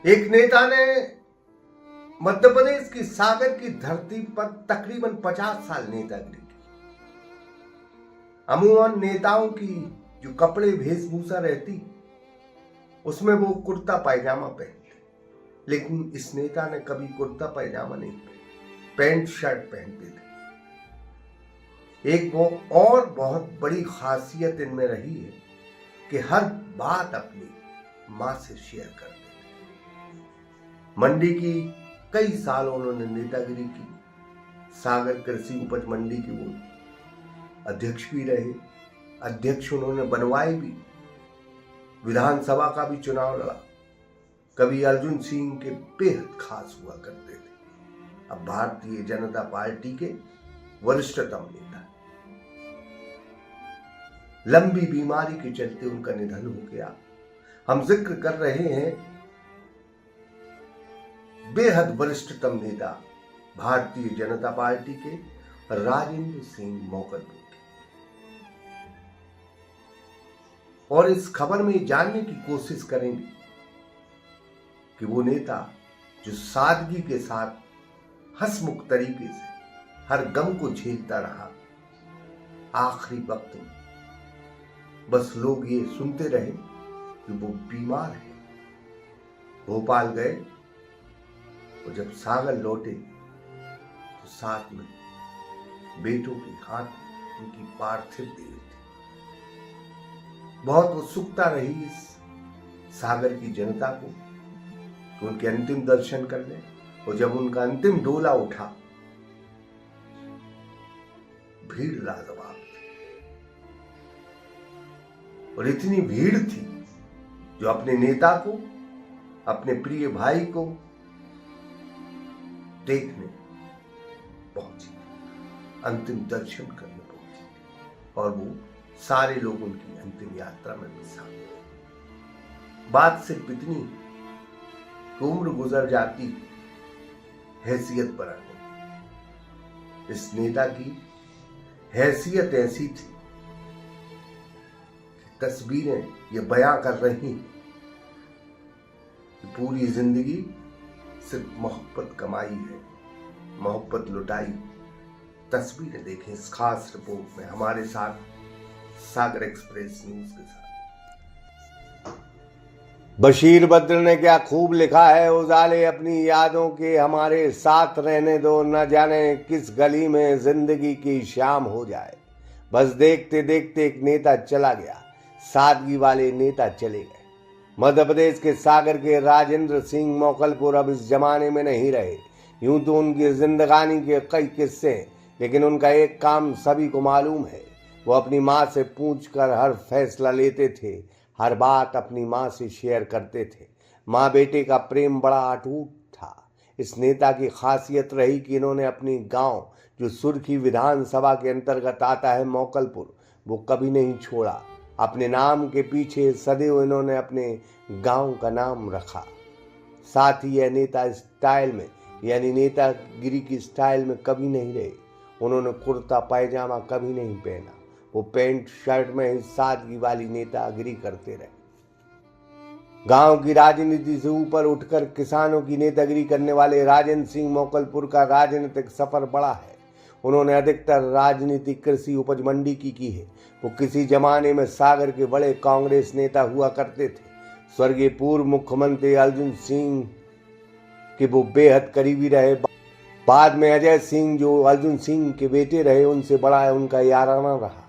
एक नेता ने मध्य प्रदेश की सागर की धरती पर तकरीबन 50 साल नेतागिरी की। अमूमन नेताओं की जो कपड़े वेशभूषा रहती उसमें वो कुर्ता पायजामा पहनते, लेकिन इस नेता ने कभी कुर्ता पायजामा नहीं पहना, पैंट शर्ट पहनते थे। एक वो और बहुत बड़ी खासियत इनमें रही है कि हर बात अपनी मां से शेयर करते थे। मंडी की कई साल उन्होंने नेतागिरी की। सागर कृषि उपज मंडी के वो अध्यक्ष भी रहे, अध्यक्ष उन्होंने बनवाए भी, विधानसभा का भी चुनाव लड़ा। कवि अर्जुन सिंह के बेहद खास हुआ करते थे। अब भारतीय जनता पार्टी के वरिष्ठतम नेता। लंबी बीमारी के चलते उनका निधन हो गया। हम जिक्र कर रहे हैं बेहद वरिष्ठतम नेता भारतीय जनता पार्टी के राजेंद्र सिंह मौकलपुर के। और इस खबर में जानने की कोशिश करेंगे कि वो नेता जो सादगी के साथ हंसमुख तरीके से हर गम को झेलता रहा, आखिरी वक्त में बस लोग ये सुनते रहे कि वो बीमार है। भोपाल गए और जब सागर लौटे तो साथ में बेटों के हाथ में उनकी पार्थिव देह थी। बहुत उत्सुकता रही इस सागर की जनता को कि उनके अंतिम दर्शन कर लें। और जब उनका अंतिम डोला उठा, भीड़ लाजवाब थी। और इतनी भीड़ थी जो अपने नेता को, अपने प्रिय भाई को देखने पहुंची, अंतिम दर्शन करने पहुंची। और वो सारे लोग उनकी अंतिम यात्रा में भी शामिल हुए। बात सिर्फ इतनी कि उम्र गुजर जाती, हैसियत पर आने। इस नेता की हैसियत ऐसी थी कि तस्वीरें ये बयां कर रही कि पूरी जिंदगी सिर्फ मोहब्बत कमाई है, मोहब्बत लुटाई। तस्वीरें देखें इस खास रिपोर्ट में हमारे साथ सागर एक्सप्रेस न्यूज के साथ। बशीर बद्र ने क्या खूब लिखा है, उजाले अपनी यादों के हमारे साथ रहने दो, न जाने किस गली में जिंदगी की शाम हो जाए। बस देखते देखते एक नेता चला गया, सादगी वाले नेता चले गए। मध्य प्रदेश के सागर के राजेंद्र सिंह मौकलपुर अब इस जमाने में नहीं रहे। यूं तो उनकी जिंदगानी के कई किस्से हैं, लेकिन उनका एक काम सभी को मालूम है। वो अपनी माँ से पूछकर हर फैसला लेते थे, हर बात अपनी माँ से शेयर करते थे। माँ बेटे का प्रेम बड़ा अटूट था। इस नेता की खासियत रही कि इन्होंने अपनी गांव, जो सुर्खी विधानसभा के अंतर्गत आता है मौकलपुर, वो कभी नहीं छोड़ा। अपने नाम के पीछे सदैव इन्होंने अपने गांव का नाम रखा। साथ ही यह नेता स्टाइल में, यानी नेतागिरी की स्टाइल में कभी नहीं रहे। उन्होंने कुर्ता पायजामा कभी नहीं पहना। वो पैंट शर्ट में ही सादगी वाली नेतागिरी करते रहे। गांव की राजनीति से ऊपर उठकर किसानों की नेतागिरी करने वाले राजेंद्र सिंह मौकलपुर का राजनीतिक सफर बड़ा है। उन्होंने अधिकतर राजनीति कृषि उपज मंडी की है। वो किसी जमाने में सागर के बड़े कांग्रेस नेता हुआ करते थे। स्वर्गीय पूर्व मुख्यमंत्री अर्जुन सिंह के वो बेहद करीबी रहे। बाद में अजय सिंह, जो अर्जुन सिंह के बेटे रहे, उनसे बड़ा उनका याराना रहा।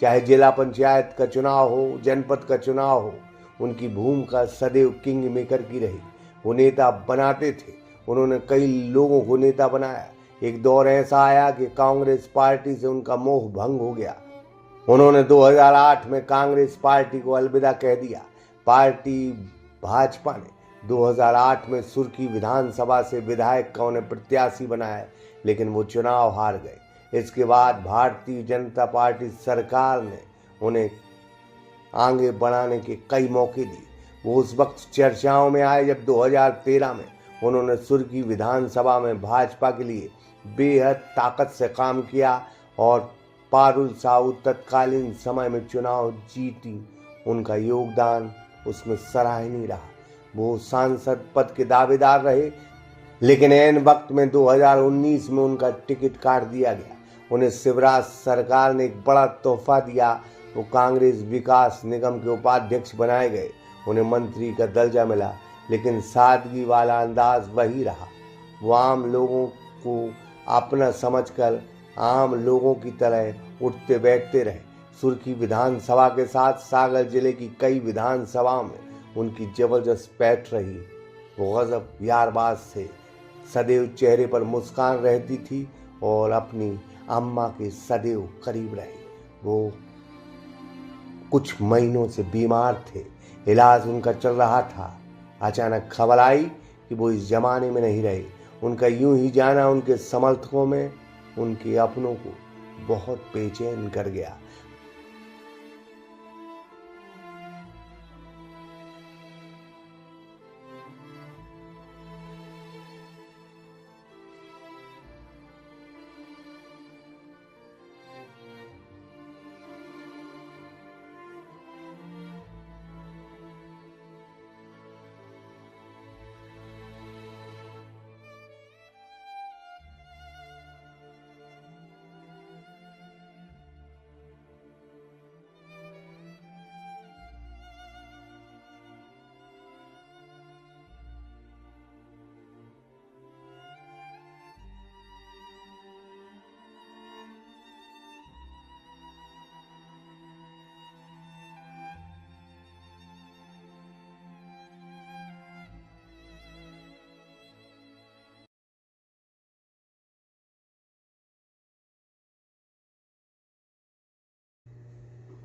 चाहे जिला पंचायत का चुनाव हो, जनपद का चुनाव हो, उनकी भूमिका सदैव किंग मेकर की रही। वो नेता बनाते थे। उन्होंने कई लोगों को नेता बनाया। एक दौर ऐसा आया कि कांग्रेस पार्टी से उनका मोह भंग हो गया। उन्होंने 2008 में कांग्रेस पार्टी को अलविदा कह दिया। पार्टी भाजपा ने 2008 में सुर्खी विधानसभा से विधायक का उन्हें प्रत्याशी बनाया, लेकिन वो चुनाव हार गए। इसके बाद भारतीय जनता पार्टी सरकार ने उन्हें आगे बढ़ाने के कई मौके दिए। वो उस वक्त चर्चाओं में आए जब 2013 में उन्होंने सुर्खी विधानसभा में भाजपा के लिए बेहद ताकत से काम किया और पारुल साहू तत्कालीन समय में चुनाव जीती। उनका योगदान उसमें सराहनीय रहा। वो सांसद पद के दावेदार रहे, लेकिन ऐन वक्त में 2019 में उनका टिकट काट दिया गया। उन्हें शिवराज सरकार ने एक बड़ा तोहफा दिया। वो कांग्रेस विकास निगम के उपाध्यक्ष बनाए गए। उन्हें मंत्री का दर्जा मिला, लेकिन सादगी वाला अंदाज वही रहा। वो आम लोगों को अपना समझकर आम लोगों की तरह उठते बैठते रहे। सुर्खी विधानसभा के साथ सागर जिले की कई विधानसभाओं में उनकी जबरदस्त पैठ रही। वो गजब यारबाज थे, सदैव चेहरे पर मुस्कान रहती थी और अपनी अम्मा के सदैव करीब रहे। वो कुछ महीनों से बीमार थे, इलाज उनका चल रहा था। अचानक खबर आई कि वो इस जमाने में नहीं रहे। उनका यूं ही जाना उनके समर्थकों में, उनके अपनों को बहुत बेचैन कर गया।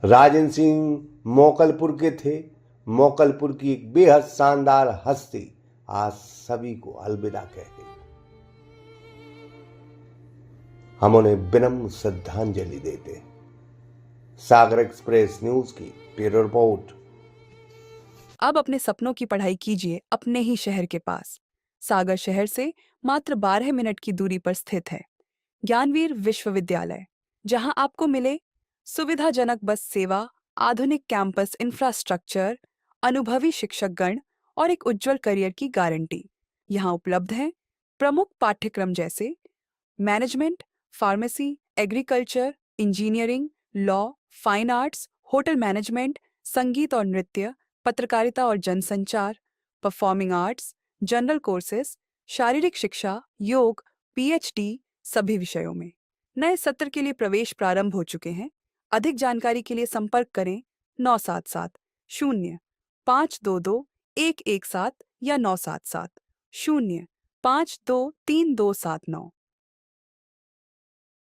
राजन सिंह मोकलपुर के थे। मोकलपुर की एक बेहद शानदार हस्ती आज सभी को अलविदा कह गई। हम उन्हें विनम्र श्रद्धांजलि देते हैं। सागर एक्सप्रेस न्यूज की ब्यूरो रिपोर्ट। अब अपने सपनों की पढ़ाई कीजिए अपने ही शहर के पास। सागर शहर से मात्र 12 मिनट की दूरी पर स्थित है ज्ञानवीर विश्वविद्यालय, जहां आपको मिले सुविधाजनक बस सेवा, आधुनिक कैंपस इंफ्रास्ट्रक्चर, अनुभवी शिक्षकगण और एक उज्जवल करियर की गारंटी। यहां उपलब्ध हैं प्रमुख पाठ्यक्रम जैसे management, pharmacy, agriculture, engineering, law, fine arts, hotel management, संगीत और नृत्य, पत्रकारिता और जनसंचार, परफॉर्मिंग आर्ट्स, जनरल कोर्सेज, शारीरिक शिक्षा, योग, पीएचडी सभी विषयों में। नए सत्र के लिए प्रवेश प्रारंभ हो चुके हैं। अधिक जानकारी के लिए संपर्क करें 977-0-522-117 या 977-0-523-279।